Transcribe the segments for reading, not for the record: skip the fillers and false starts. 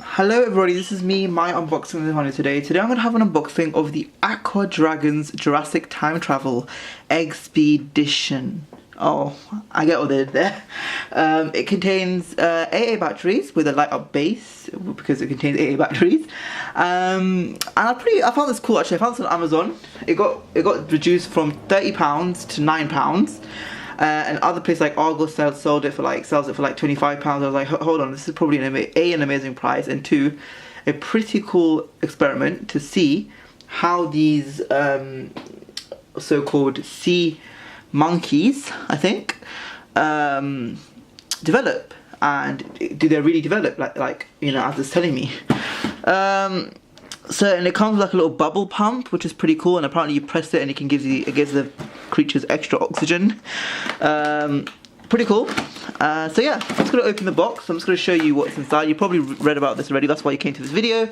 Hello everybody, this is me, my unboxing with Honey today. Today I'm going to have an unboxing of the Aqua Dragons Jurassic Time Travel EGGspedition. Oh, I get what they did there. It contains AA batteries with a light up base because it contains AA batteries. And I found this cool actually. I found this on Amazon. It got reduced from £30 to £9. And other places like Argos sells it for like £25. I was like, hold on, this is probably an amazing price, and two, a pretty cool experiment to see how these so-called sea monkeys, I think, develop, and do they really develop like you know, as it's telling me. So, and it comes with like a little bubble pump, which is pretty cool, and apparently you press it and it gives the creatures extra oxygen. Pretty cool. So yeah, I'm just going to open the box. I'm just going to show you what's inside. You probably read about this already, that's why you came to this video.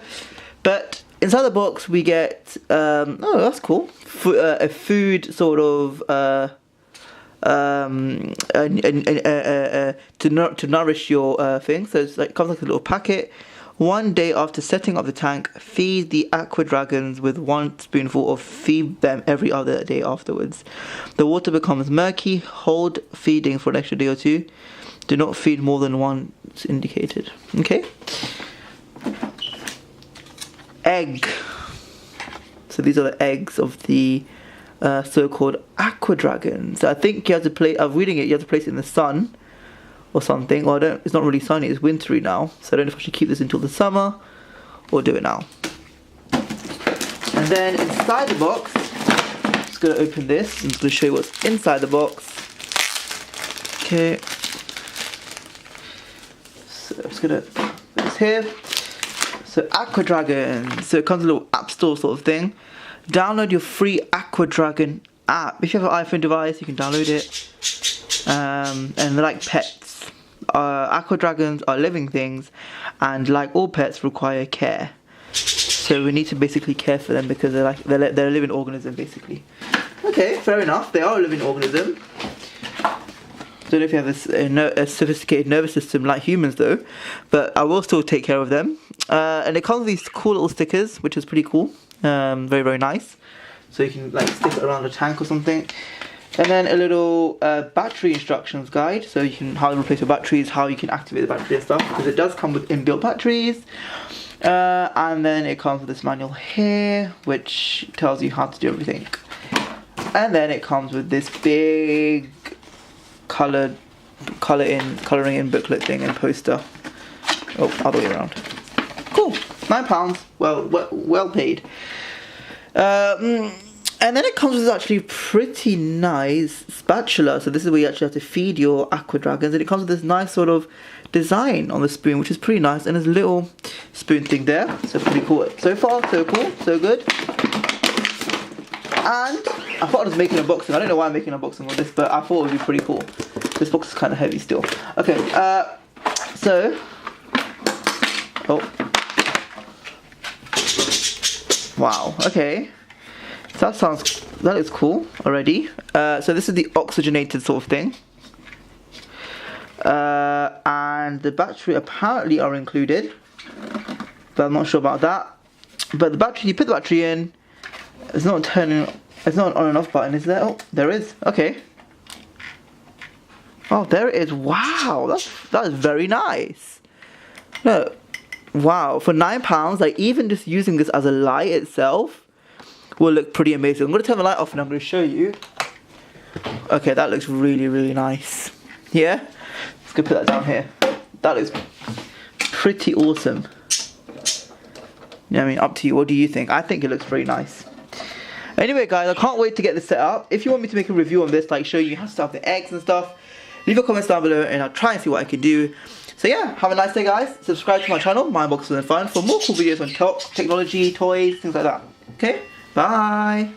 But inside the box we get, oh that's cool, a food sort of, to nourish your thing. So it's like, comes like a little packet. 1 day after setting up the tank, feed the Aqua Dragons with 1 spoonful of feed them every other day afterwards. The water becomes murky. Hold feeding for an extra day or 2. Do not feed more than once indicated. Okay. Egg. So these are the eggs of the so-called Aqua Dragons. I think you have to place. I'm reading it. You have to place it in the sun or something. Well, it's not really sunny, it's wintry now, so I don't know if I should keep this until the summer or do it now. And then inside the box, I'm just going to open this. I'm just going to show you what's inside the box. Okay, so I'm just going to put this here. So Aqua Dragon, so it comes with a little app store sort of thing. Download your free Aqua Dragon app. If you have an iPhone device, you can download it. And they're like pets. Aqua Dragons are living things, and like all pets require care. So we need to basically care for them because they're a living organism basically. Okay, fair enough. They are a living organism. Don't know if you have a sophisticated nervous system like humans though, but I will still take care of them. And it comes with these cool little stickers, which is pretty cool. Very, very nice. So you can like stick it around a tank or something. And then a little battery instructions guide, so you can how to replace your batteries, how you can activate the battery and stuff, because it does come with inbuilt batteries. And then it comes with this manual here, which tells you how to do everything. And then it comes with this big colouring in booklet thing and poster. Oh, other way around. Cool, £9. Well paid. And then it comes with actually pretty nice spatula. So this is where you actually have to feed your Aqua Dragons, and it comes with this nice sort of design on the spoon, which is pretty nice. And there's a little spoon thing there, so pretty cool. So far, so cool, so good. And I thought I was making an unboxing. I don't know why I'm making an unboxing of this, but I thought it would be pretty cool. This box is kind of heavy still. Okay, so, oh, wow, okay. So that looks cool already. So this is the oxygenated sort of thing. And the battery apparently are included, but I'm not sure about that. But the battery, you put the battery in, it's not an on and off button, is there? Oh, there is. Okay. Oh, there it is. Wow, that is very nice. Look, wow, for £9, like even just using this as a light itself will look pretty amazing. I'm going to turn the light off and I'm going to show you. Okay, that looks really, really nice. Yeah? Let's go put that down here. That looks pretty awesome. Yeah, I mean, up to you. What do you think? I think it looks very nice. Anyway, guys, I can't wait to get this set up. If you want me to make a review on this, like show you how to set up the eggs and stuff, leave your comments down below and I'll try and see what I can do. So yeah, have a nice day, guys. Subscribe to my channel, My Unboxing and Fun, for more cool videos on technology, toys, things like that. Okay? Bye!